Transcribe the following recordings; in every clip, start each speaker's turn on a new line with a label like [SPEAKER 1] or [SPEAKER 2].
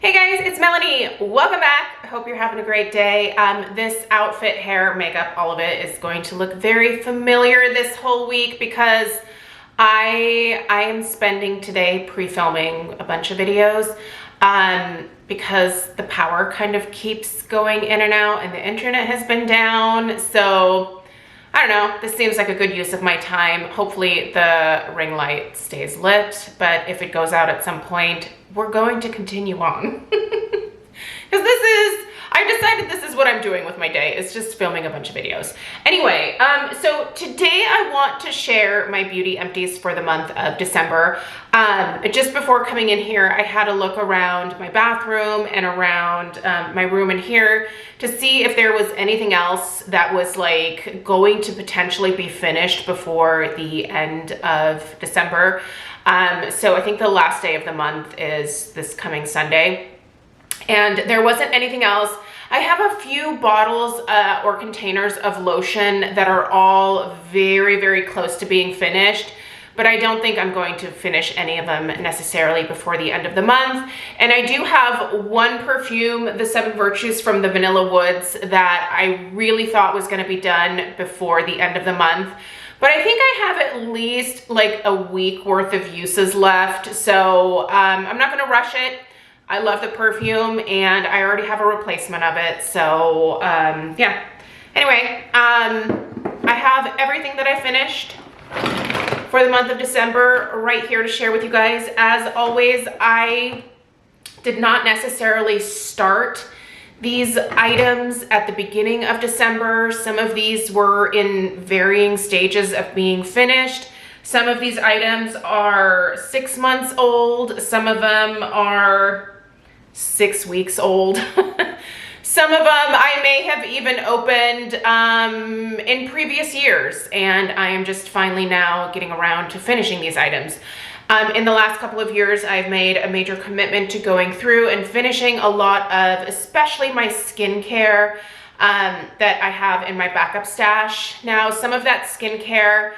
[SPEAKER 1] Hey guys, it's Melanie. Welcome back. I hope you're having a great day. This outfit, hair, makeup, all of it is going to look very familiar this whole week because I am spending today pre-filming a bunch of videos because the power kind of keeps going in and out and the internet has been down. So I don't know, this seems like a good use of my time. Hopefully the ring light stays lit, but if it goes out at some point, we're going to continue on. Because I decided this is what I'm doing with my day. It's just filming a bunch of videos. Anyway, so today I want to share my beauty empties for the month of December. Just before coming in here, I had a look around my bathroom and around my room in here to see if there was anything else that was like going to potentially be finished before the end of December. So I think the last day of the month is this coming Sunday. And there wasn't anything else. I have a few bottles or containers of lotion that are all very, very close to being finished, but I don't think I'm going to finish any of them necessarily before the end of the month. And I do have one perfume, the 7 Virtues from the Vanilla Woods, that I really thought was gonna be done before the end of the month. But I think I have at least like a week worth of uses left. So I'm not gonna rush it. I love the perfume and I already have a replacement of it. So yeah, anyway, I have everything that I finished for the month of December right here to share with you guys. As always, I did not necessarily start these items at the beginning of December. Some of these were in varying stages of being finished. Some of these items are 6 months old. Some of them are 6 weeks old. Some of them I may have even opened in previous years, and I am just finally now getting around to finishing these items. In the last couple of years, I've made a major commitment to going through and finishing a lot of, especially my skincare that I have in my backup stash. Now, some of that skincare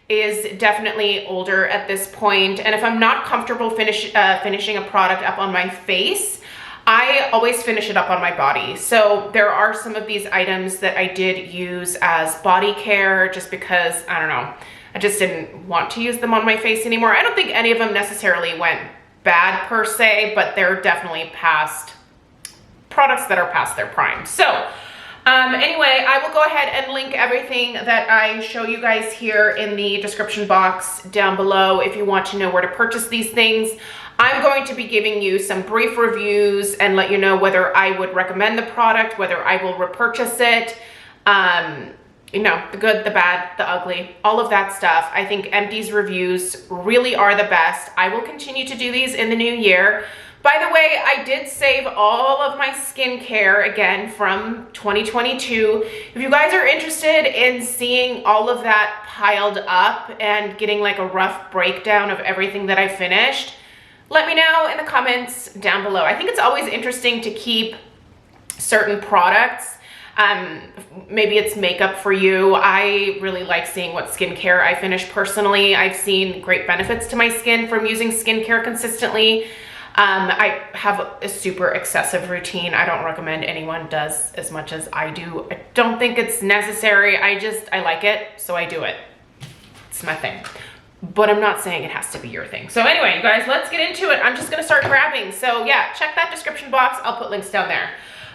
[SPEAKER 1] is definitely older at this point, and if I'm not comfortable finishing a product up on my face, I always finish it up on my body. So there are some of these items that I did use as body care just because, I don't know, I just didn't want to use them on my face anymore. I don't think any of them necessarily went bad per se, but they're definitely past products that are past their prime. So anyway, I will go ahead and link everything that I show you guys here in the description box down below if you want to know where to purchase these things. I'm going to be giving you some brief reviews and let you know whether I would recommend the product, whether I will repurchase it, you know, the good, the bad, the ugly, all of that stuff. I think Empties reviews really are the best. I will continue to do these in the new year. By the way, I did save all of my skincare again from 2022. If you guys are interested in seeing all of that piled up and getting like a rough breakdown of everything that I finished, let me know in the comments down below. I think it's always interesting to keep certain products. Maybe it's makeup for you. I really like seeing what skincare I finish personally. I've seen great benefits to my skin from using skincare consistently. I have a super excessive routine. I don't recommend anyone does as much as I do. I don't think it's necessary. I like it, so I do it. It's my thing. But I'm not saying it has to be your thing. So anyway, you guys, let's get into it. I'm just gonna start grabbing. So yeah, check that description box. I'll put links down there.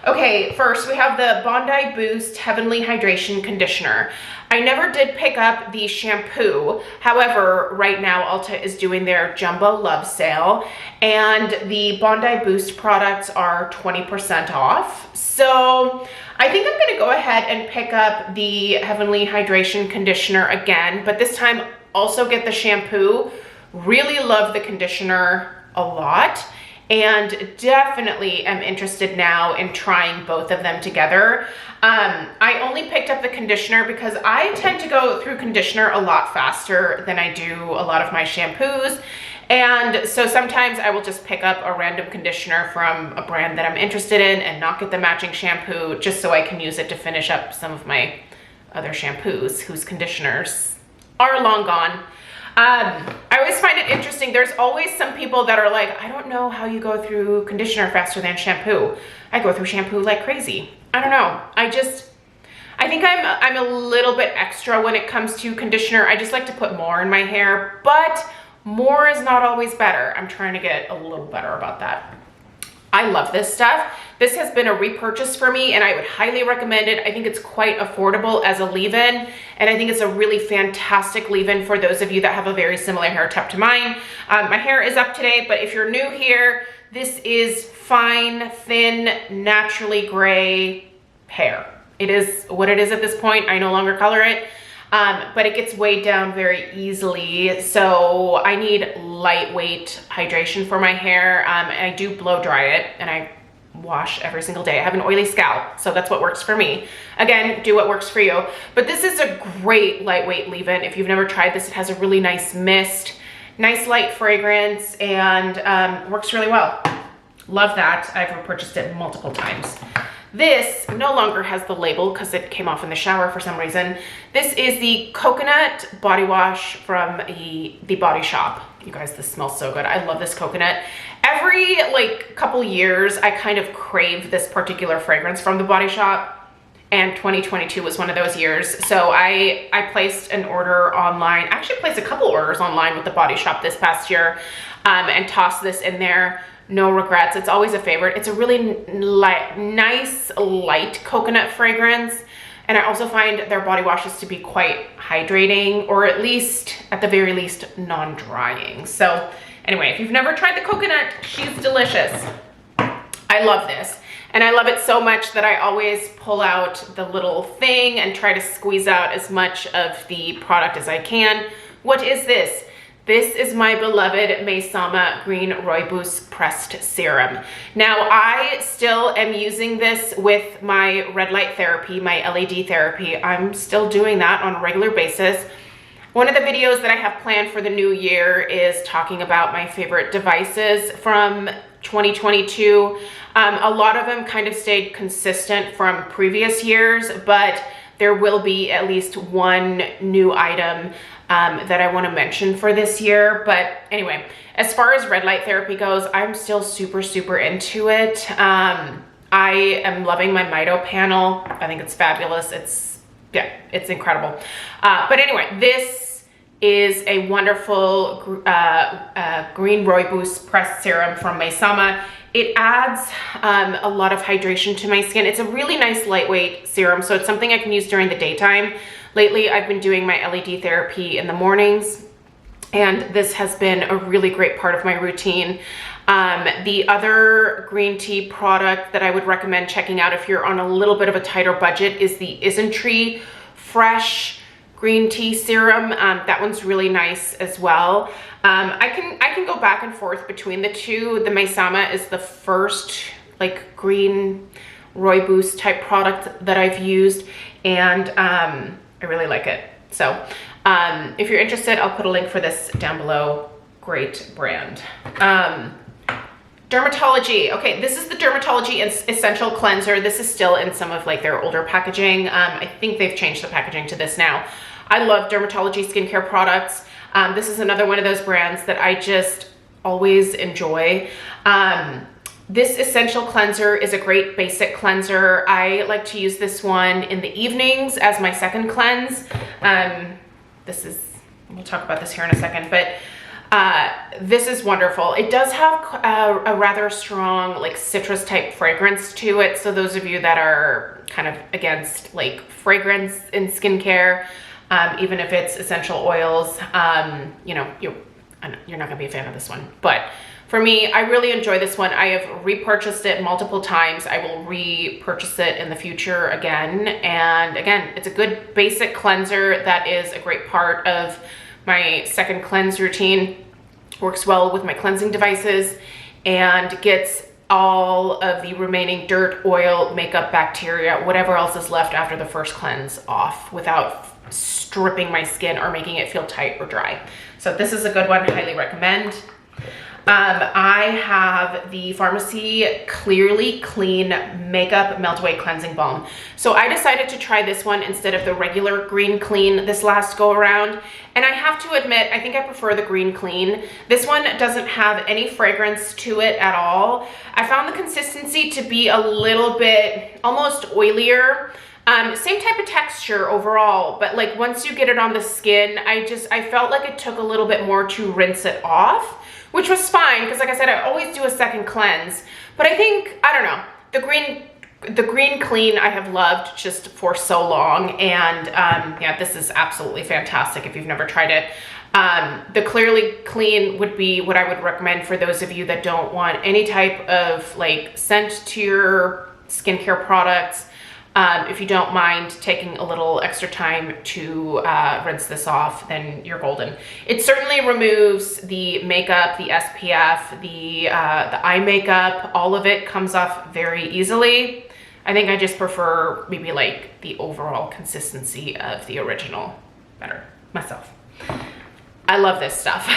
[SPEAKER 1] Okay, first we have the Bondi Boost Heavenly Hydration Conditioner. I never did pick up the shampoo. However, right now Ulta is doing their Jumbo Love Sale and the Bondi Boost products are 20% off. So I think I'm gonna go ahead and pick up the Heavenly Hydration Conditioner again, but this time also get the shampoo. Really love the conditioner a lot and definitely am interested now in trying both of them together. I only picked up the conditioner because I tend to go through conditioner a lot faster than I do a lot of my shampoos. And so sometimes I will just pick up a random conditioner from a brand that I'm interested in and not get the matching shampoo just so I can use it to finish up some of my other shampoos whose conditioners are long gone. I always find it interesting. There's always some people that are like, I don't know how you go through conditioner faster than shampoo. I go through shampoo like crazy. I don't know. I think I'm a little bit extra when it comes to conditioner. I just like to put more in my hair, but more is not always better. I'm trying to get a little better about that. I love this stuff. This has been a repurchase for me and I would highly recommend it. I think it's quite affordable as a leave-in, and I think it's a really fantastic leave-in for those of you that have a very similar hair type to mine. My hair is up today, but if you're new here, this is fine, thin, naturally gray hair. It is what it is at this point. I no longer color it, but it gets weighed down very easily. So I need lightweight hydration for my hair. I do blow dry it and I wash every single day. I have an oily scalp, so that's what works for me. Again, do what works for you. But this is a great lightweight leave-in. If you've never tried this, it has a really nice mist, nice light fragrance, and works really well. Love that. I've repurchased it multiple times. This no longer has the label because it came off in the shower for some reason. This is the coconut body wash from the Body Shop. You guys, this smells so good. I love this coconut. Every like couple years, I kind of crave this particular fragrance from the Body Shop, and 2022 was one of those years. So I placed an order online. I actually placed a couple orders online with the Body Shop this past year, and tossed this in there. No regrets. It's always a favorite. It's a really nice, light coconut fragrance. And I also find their body washes to be quite hydrating, or at least, at the very least, non-drying. So anyway, if you've never tried the coconut, she's delicious. I love this. And I love it so much that I always pull out the little thing and try to squeeze out as much of the product as I can. What is this? This is my beloved Maysama Green Rooibos Pressed Serum. Now, I still am using this with my red light therapy, my LED therapy. I'm still doing that on a regular basis. One of the videos that I have planned for the new year is talking about my favorite devices from 2022. A lot of them kind of stayed consistent from previous years, but there will be at least one new item that I want to mention for this year. But anyway, as far as red light therapy goes, I'm still super into it. I am loving my Mito panel. I think it's fabulous. It's incredible. But anyway, this is a wonderful green rooibos pressed serum from Maysama. It adds a lot of hydration to my skin. It's a really nice lightweight serum, so it's something I can use during the daytime. Lately, I've been doing my LED therapy in the mornings, and this has been a really great part of my routine. The other green tea product that I would recommend checking out if you're on a little bit of a tighter budget is the Isntree Fresh Green Tea Serum. That one's really nice as well. I can go back and forth between the two. The Maysama is the first like green rooibos type product that I've used, and I really like it. So if you're interested, I'll put a link for this down below. Great brand. Dermatology. Okay, this is the Dermatology Essential Cleanser. This is still in some of like their older packaging. I think they've changed the packaging to this now. I love Dermatology skincare products. This is another one of those brands that I just always enjoy. This essential cleanser is a great basic cleanser. I like to use this one in the evenings as my second cleanse. We'll talk about this here in a second, but this is wonderful. It does have a rather strong like citrus type fragrance to it. So those of you that are kind of against like fragrance in skincare, even if it's essential oils, you know, you're not gonna be a fan of this one. But for me, I really enjoy this one. I have repurchased it multiple times. I will repurchase it in the future again. And again, it's a good basic cleanser that is a great part of my second cleanse routine. Works well with my cleansing devices and gets all of the remaining dirt, oil, makeup, bacteria, whatever else is left after the first cleanse off without stripping my skin or making it feel tight or dry. So this is a good one, highly recommend. I have the Farmacy Clearly Clean Makeup Melt Away Cleansing Balm. So I decided to try this one instead of the regular Green Clean this last go around. And I have to admit, I think I prefer the Green Clean. This one doesn't have any fragrance to it at all. I found the consistency to be a little bit almost oilier. Same type of texture overall, but like once you get it on the skin, I felt like it took a little bit more to rinse it off, which was fine because like I said, I always do a second cleanse. But I think, I don't know, the Green Clean I have loved just for so long, and yeah, this is absolutely fantastic if you've never tried it. The Clearly Clean would be what I would recommend for those of you that don't want any type of like scent to your skincare products. If you don't mind taking a little extra time to rinse this off, then you're golden. It certainly removes the makeup, the SPF, the eye makeup, all of it comes off very easily. I think I just prefer maybe like the overall consistency of the original better myself. I love this stuff.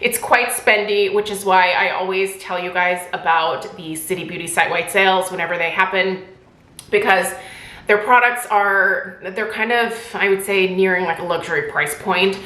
[SPEAKER 1] It's quite spendy, which is why I always tell you guys about the City Beauty site-wide sales whenever they happen, because their products they're kind of, I would say, nearing like a luxury price point.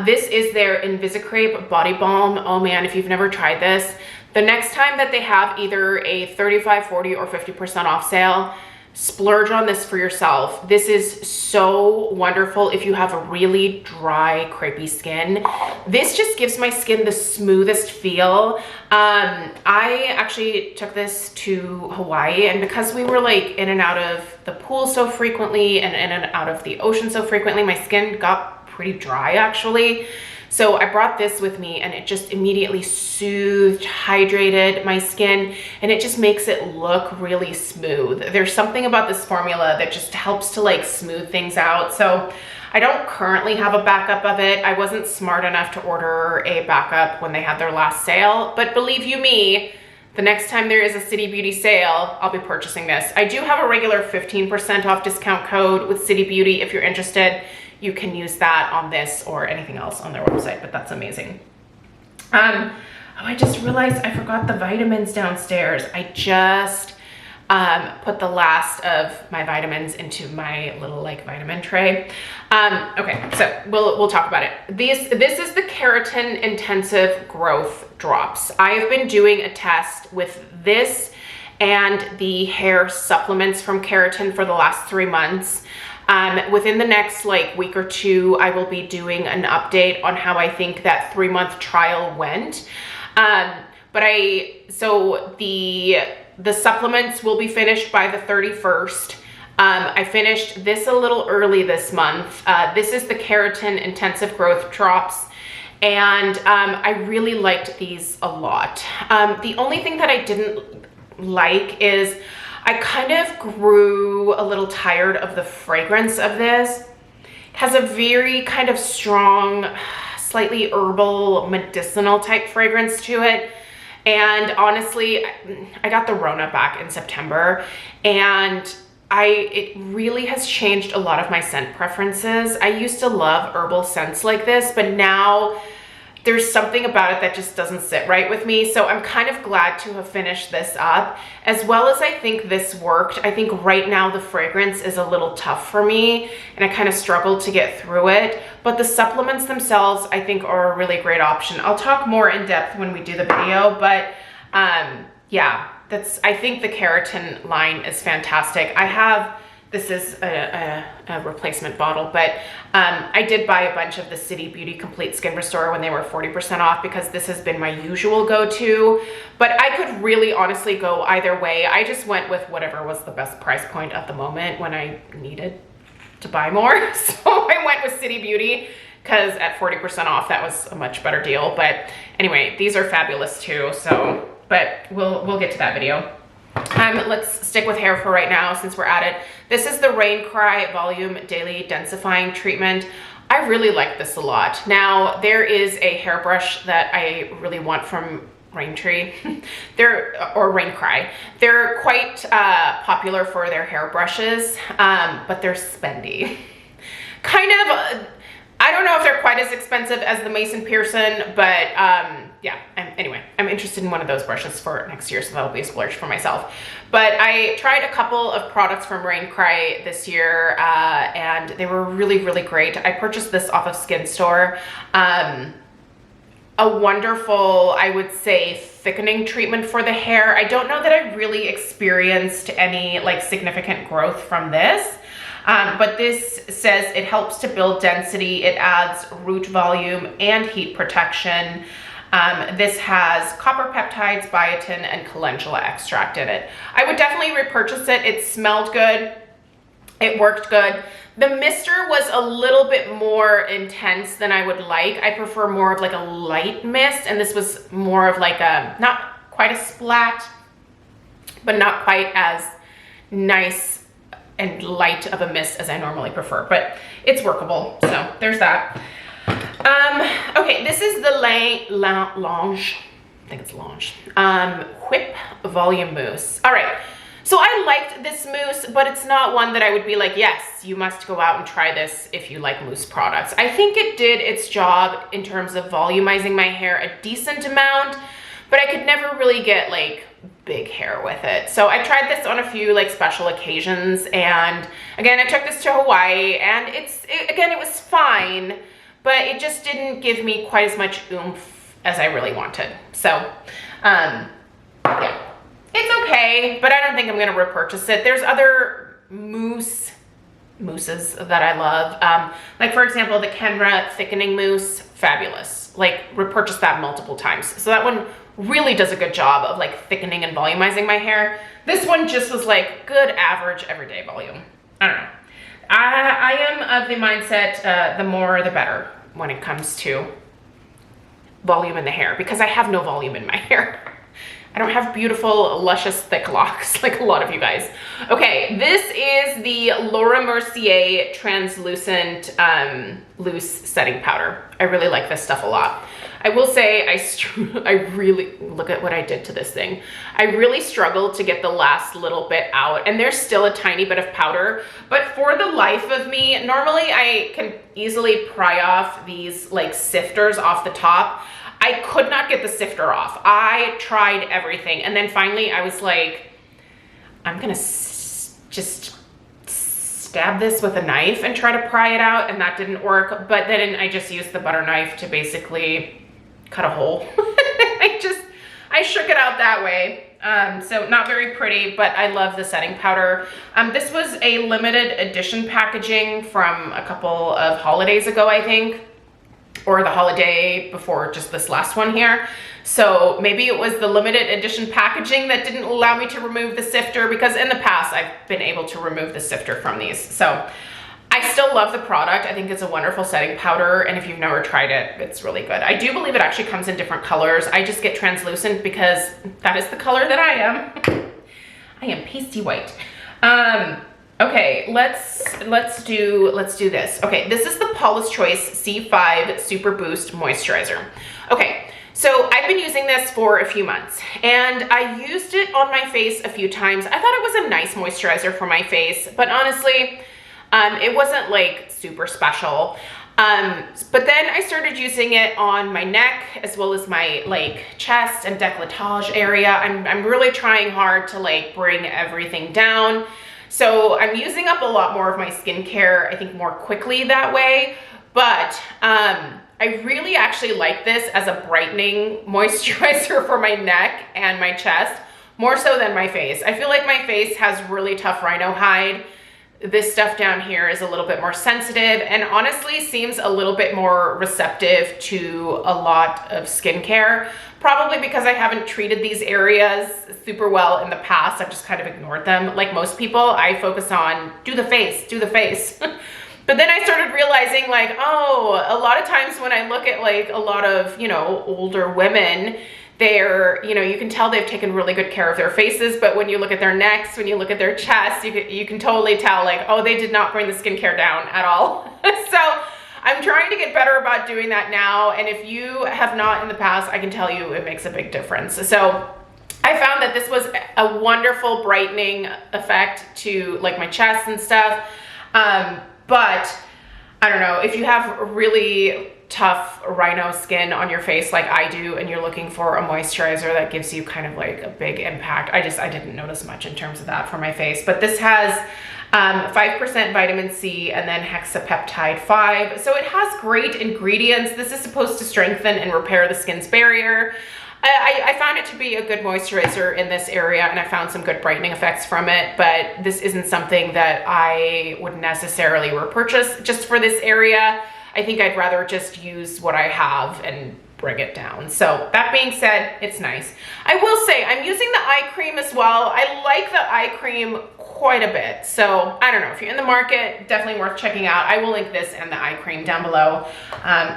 [SPEAKER 1] This is their Invisicrepe Body Balm. Oh man, if you've never tried this, the next time that they have either a 35, 40, or 50% off sale, splurge on this for yourself. This is so wonderful if you have a really dry, crepey skin. This just gives my skin the smoothest feel. I actually took this to Hawaii, and because we were like in and out of the pool so frequently and in and out of the ocean so frequently, my skin got pretty dry actually. So I brought this with me, and it just immediately soothed, hydrated my skin, and it just makes it look really smooth. There's something about this formula that just helps to like smooth things out. So I don't currently have a backup of it. I wasn't smart enough to order a backup when they had their last sale, but believe you me, the next time there is a City Beauty sale, I'll be purchasing this. I do have a regular 15% off discount code with City Beauty. If you're interested, you can use that on this or anything else on their website, but that's amazing. Oh, I just realized I forgot the vitamins downstairs. I just put the last of my vitamins into my little like vitamin tray. Okay, so we'll talk about it. This is the Keratin Intensive Growth Drops. I have been doing a test with this and the hair supplements from Keratin for the last 3 months. Within the next like week or two, I will be doing an update on how I think that 3-month trial went. So the supplements will be finished by the 31st. I finished this a little early this month. This is the Keratin Intensive Growth Drops, and I really liked these a lot. The only thing that I didn't like is I kind of grew a little tired of the fragrance of this. It has a very kind of strong, slightly herbal, medicinal type fragrance to it. And honestly, I got the Rona back in September, and it really has changed a lot of my scent preferences. I used to love herbal scents like this, but now there's something about it that just doesn't sit right with me. So I'm kind of glad to have finished this up. As well as I think this worked, I think right now the fragrance is a little tough for me, and I kind of struggled to get through it. But the supplements themselves, I think, are a really great option. I'll talk more in depth when we do the video, but yeah, I think the Keratin line is fantastic. This is a replacement bottle, but I did buy a bunch of the City Beauty Complete Skin Restore when they were 40% off, because this has been my usual go-to. But I could really honestly go either way. I just went with whatever was the best price point at the moment when I needed to buy more. So I went with City Beauty because at 40% off, that was a much better deal. But anyway, these are fabulous too. So, but we'll get to that video. Let's stick with hair for right now since we're at it. This is the Rain Cry Volume Daily Densifying Treatment. I really like this a lot. Now, there is a hairbrush that I really want from Raintree, or Rain Cry. They're quite popular for their hairbrushes, but they're spendy. Kind of I don't know if they're quite as expensive as the Mason Pearson, but yeah, anyway, I'm interested in one of those brushes for next year, so that'll be a splurge for myself. But I tried a couple of products from Rain Cry this year, and they were really, really great. I purchased this off of Skin Store. A wonderful, I would say, thickening treatment for the hair. I don't know that I really experienced any like significant growth from this. But this says it helps to build density, it adds root volume and heat protection. This has copper peptides, biotin, and calendula extract in it. I would definitely repurchase it. It smelled good. It worked good. The mister was a little bit more intense than I would like. I prefer more of like a light mist, and this was more of like a, not quite a splat, but not quite as nice and light of a mist as I normally prefer, but it's workable. So there's that. Okay, this is the Lange, I think it's Lange, Whip Volume Mousse. All right, so I liked this mousse, but it's not one that I would be like, yes, you must go out and try this if you like mousse products. I think it did its job in terms of volumizing my hair a decent amount, but I could never really get like big hair with it. So I tried this on a few like special occasions, and again, I took this to Hawaii, and again, it was fine, but it just didn't give me quite as much oomph as I really wanted. So yeah, it's okay, but I don't think I'm gonna repurchase it. There's other mousses that I love. Like for example, the Kenra thickening mousse, fabulous. Like repurchase that multiple times. So that one really does a good job of like thickening and volumizing my hair. This one just was like good average everyday volume. I don't know. I am of the mindset, the more the better when it comes to volume in the hair, because I have no volume in my hair. I don't have beautiful, luscious, thick locks like a lot of you guys. Okay, this is the Laura Mercier Translucent Loose Setting Powder. I really like this stuff a lot. I will say I really, look at what I did to this thing. I really struggled to get the last little bit out, and there's still a tiny bit of powder, but for the life of me, normally I can easily pry off these like sifters off the top. I could not get the sifter off. I tried everything, and then finally I was like, I'm gonna just stab this with a knife and try to pry it out, and that didn't work. But then I just used the butter knife to basically cut a hole. I shook it out that way. So not very pretty, but I love the setting powder. This was a limited edition packaging from a couple of holidays ago, I think, or the holiday before just this last one here. So maybe it was the limited edition packaging that didn't allow me to remove the sifter, because in the past I've been able to remove the sifter from these. So I still love the product. I think it's a wonderful setting powder, and if you've never tried it, it's really good. I do believe it actually comes in different colors. I just get translucent because that is the color that I am. I am pasty white. Okay, let's do this. Okay, this is the Paula's Choice C5 Super Boost Moisturizer. Okay, so I've been using this for a few months, and I used it on my face a few times. I thought it was a nice moisturizer for my face, but honestly, it wasn't like super special. But then I started using it on my neck as well as my like chest and décolletage area. I'm really trying hard to like bring everything down. So I'm using up a lot more of my skincare, I think, more quickly that way. But I really actually like this as a brightening moisturizer for my neck and my chest, more so than my face. I feel like my face has really tough rhino hide. This stuff down here is a little bit more sensitive, and honestly seems a little bit more receptive to a lot of skincare, probably because I haven't treated these areas super well in the past. I've just kind of ignored them. Like most people, I focus on do the face. But then I started realizing like, oh, a lot of times when I look at like a lot of, you know, older women, they're, you know, you can tell they've taken really good care of their faces, but when you look at their necks, when you look at their chests, you can totally tell like, oh, they did not bring the skincare down at all. So I'm trying to get better about doing that now, and if you have not in the past, I can tell you it makes a big difference. So I found that this was a wonderful brightening effect to like my chest and stuff, but I don't know, if you have really tough rhino skin on your face like I do, and you're looking for a moisturizer that gives you kind of like a big impact. I didn't notice much in terms of that for my face, but this has 5% vitamin C and then hexapeptide 5. So it has great ingredients. This is supposed to strengthen and repair the skin's barrier. I found it to be a good moisturizer in this area, and I found some good brightening effects from it, but this isn't something that I would necessarily repurchase just for this area. I think I'd rather just use what I have and bring it down. So that being said, it's nice. I will say I'm using the eye cream as well. I like the eye cream quite a bit. So I don't know, if you're in the market, definitely worth checking out. I will link this and the eye cream down below.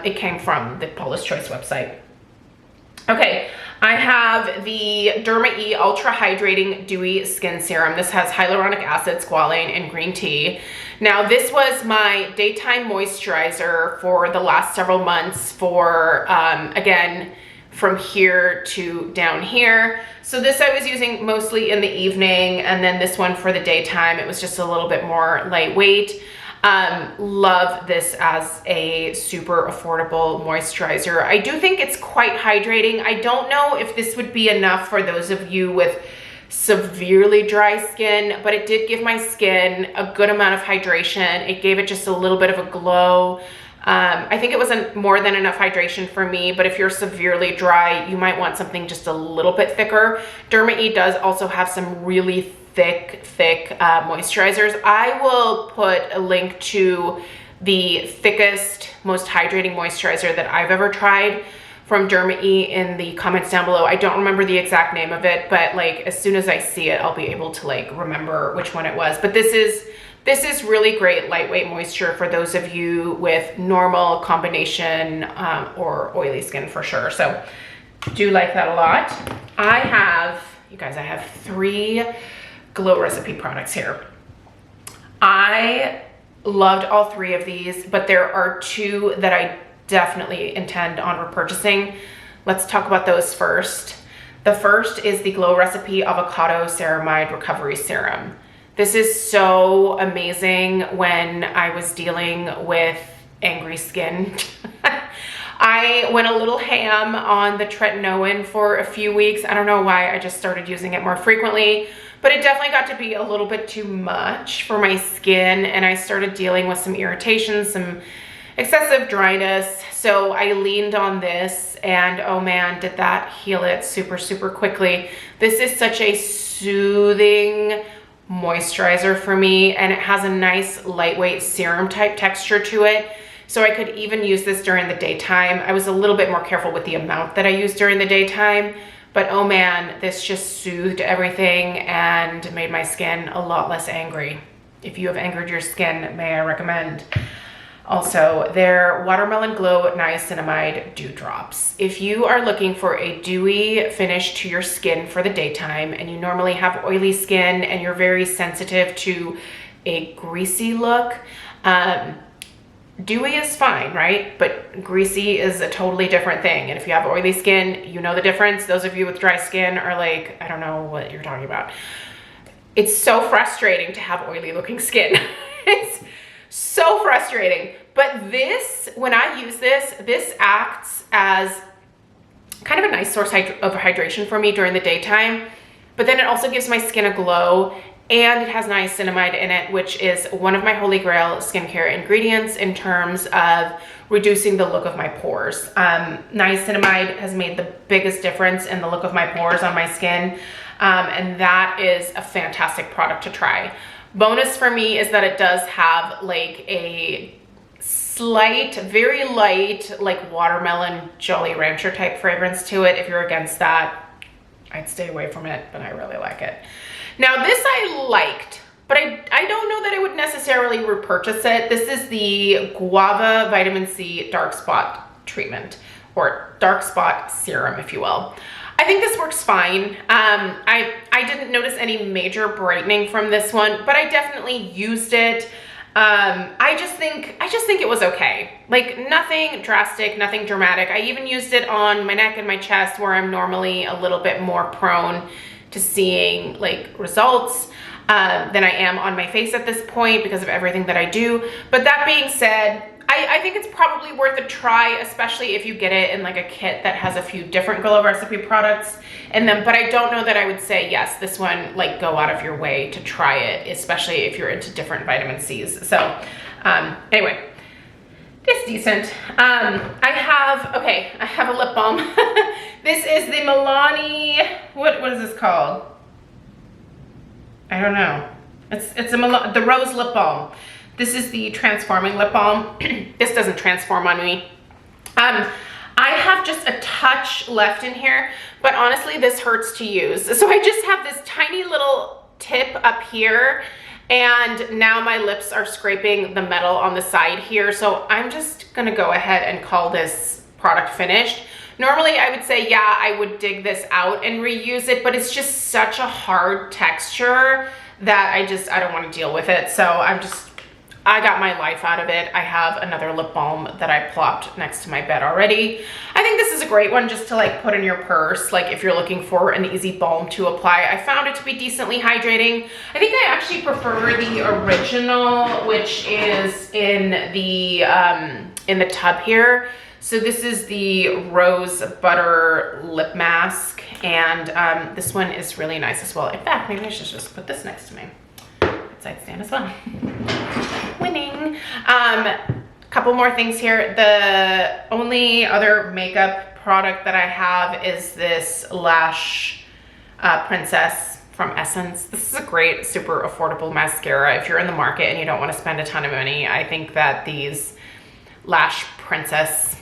[SPEAKER 1] It came from the Paula's Choice website. Okay, I have the Derma E Ultra Hydrating Dewy Skin Serum. This has hyaluronic acid, squalane, and green tea. Now, this was my daytime moisturizer for the last several months for, again, from here to down here. So this I was using mostly in the evening, and then this one for the daytime. It was just a little bit more lightweight. Love this as a super affordable moisturizer. I do think it's quite hydrating. I don't know if this would be enough for those of you with severely dry skin, but it did give my skin a good amount of hydration. It gave it just a little bit of a glow. I think it wasn't more than enough hydration for me, but if you're severely dry, you might want something just a little bit thicker. Derma E does also have some really thick moisturizers. I will put a link to the thickest, most hydrating moisturizer that I've ever tried from Derma E in the comments down below. I don't remember the exact name of it, but like as soon as I see it, I'll be able to like remember which one it was. But this is really great lightweight moisture for those of you with normal, combination, or oily skin for sure. So do like that a lot. You guys, I have 3 Glow Recipe products here. I loved all 3 of these, but there are 2 that I definitely intend on repurchasing. Let's talk about those first. The first is the Glow Recipe Avocado Ceramide Recovery Serum. This is so amazing when I was dealing with angry skin. I went a little ham on the tretinoin for a few weeks. I don't know why, I just started using it more frequently, but it definitely got to be a little bit too much for my skin, and I started dealing with some irritation, some excessive dryness. So I leaned on this, and oh man, did that heal it super quickly. This is such a soothing moisturizer for me, and it has a nice lightweight serum type texture to it. So I could even use this during the daytime. I was a little bit more careful with the amount that I used during the daytime, but oh man, this just soothed everything and made my skin a lot less angry. If you have angered your skin, may I recommend. Also, their Watermelon Glow Niacinamide Dew Drops. If you are looking for a dewy finish to your skin for the daytime, and you normally have oily skin and you're very sensitive to a greasy look, dewy is fine, right? But greasy is a totally different thing. And if you have oily skin, you know the difference. Those of you with dry skin are like, I don't know what you're talking about. It's so frustrating to have oily looking skin. It's so frustrating. But this, when I use this, this acts as kind of a nice source of hydration for me during the daytime. But then it also gives my skin a glow, and it has niacinamide in it, which is one of my holy grail skincare ingredients in terms of reducing the look of my pores. Niacinamide has made the biggest difference in the look of my pores on my skin, and that is a fantastic product to try. Bonus for me is that it does have like a slight, very light, like watermelon Jolly Rancher type fragrance to it. If you're against that, I'd stay away from it, but I really like it. Now this I liked, but I don't know that I would necessarily repurchase it. This is the Guava Vitamin C Dark Spot Treatment, or Dark Spot Serum, if you will. I think this works fine. I didn't notice any major brightening from this one, but I definitely used it. I just think it was okay. Like nothing drastic, nothing dramatic. I even used it on my neck and my chest, where I'm normally a little bit more prone to seeing like results than I am on my face at this point because of everything that I do. But that being said, I think it's probably worth a try, especially if you get it in like a kit that has a few different Glow Recipe products in them. But I don't know that I would say, yes, this one, like, go out of your way to try it, especially if you're into different vitamin C's. So anyway, it's decent. I have a lip balm. This is the MELANIEP, what is this called? I don't know. It's the Rose Lip Balm. This is the transforming lip balm. This doesn't transform on me. I have just a touch left in here, but honestly, this hurts to use. So I just have this tiny little tip up here, and now my lips are scraping the metal on the side here. So I'm just gonna go ahead and call this product finished. Normally I would say, yeah, I would dig this out and reuse it, but it's just such a hard texture that I don't want to deal with it. So I got my life out of it. I have another lip balm that I plopped next to my bed already. I think this is a great one just to like put in your purse, like if you're looking for an easy balm to apply. I found it to be decently hydrating. I think I actually prefer the original, which is in the tub here. So this is the Rose Butter Lip Mask, and this one is really nice as well. In fact, maybe I should just put this next to me. Side stand as well. Winning. Couple more things here. The only other makeup product that I have is this Lash Princess from Essence. This is a great, super affordable mascara. If you're in the market and you don't want to spend a ton of money, I think that these Lash Princess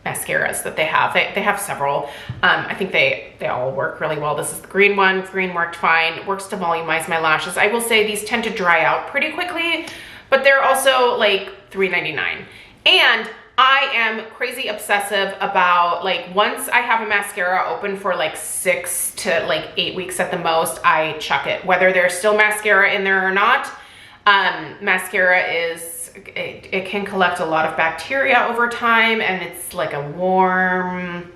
[SPEAKER 1] mascaras that they have several. I think they all work really well. This is the green one. Green worked fine. Works to volumize my lashes. I will say these tend to dry out pretty quickly, but they're also like $3.99. And I am crazy obsessive about, like, once I have a mascara open for like 6 to like 8 weeks at the most, I chuck it. Whether there's still mascara in there or not, mascara it can collect a lot of bacteria over time, and it's like a warm,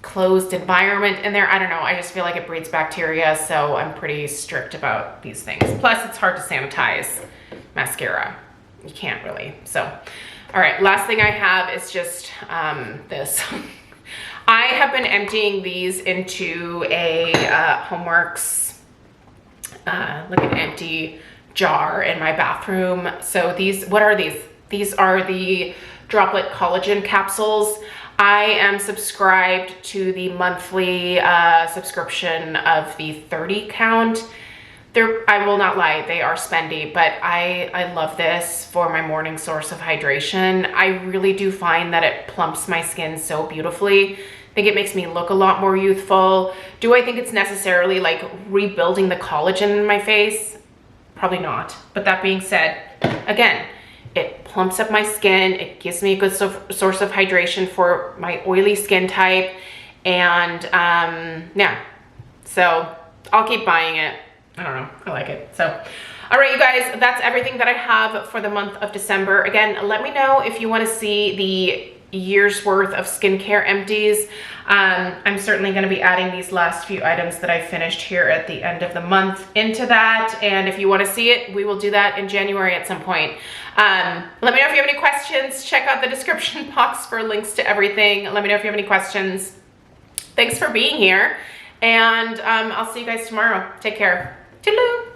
[SPEAKER 1] closed environment in there. I don't know, I just feel like it breeds bacteria, so I'm pretty strict about these things. Plus, it's hard to sanitize mascara. You can't really. So, all right, last thing I have is just this. I have been emptying these into a Homeworx, like an empty jar in my bathroom. So these, what are these? These are the Droplet Collagen capsules. I am subscribed to the monthly subscription of the 30 count. I will not lie, they are spendy, but I love this for my morning source of hydration. I really do find that it plumps my skin so beautifully. I think it makes me look a lot more youthful. Do I think it's necessarily like rebuilding the collagen in my face? Probably not. But that being said, again, it plumps up my skin. It gives me a good source of hydration for my oily skin type. And yeah, so I'll keep buying it. I don't know, I like it. So, all right, you guys, that's everything that I have for the month of December. Again, let me know if you want to see the year's worth of skincare empties. I'm certainly going to be adding these last few items that I finished here at the end of the month into that. And if you want to see it, we will do that in January at some point. Let me know if you have any questions. Check out the description box for links to everything. Let me know if you have any questions. Thanks for being here. And I'll see you guys tomorrow. Take care. Toodaloo.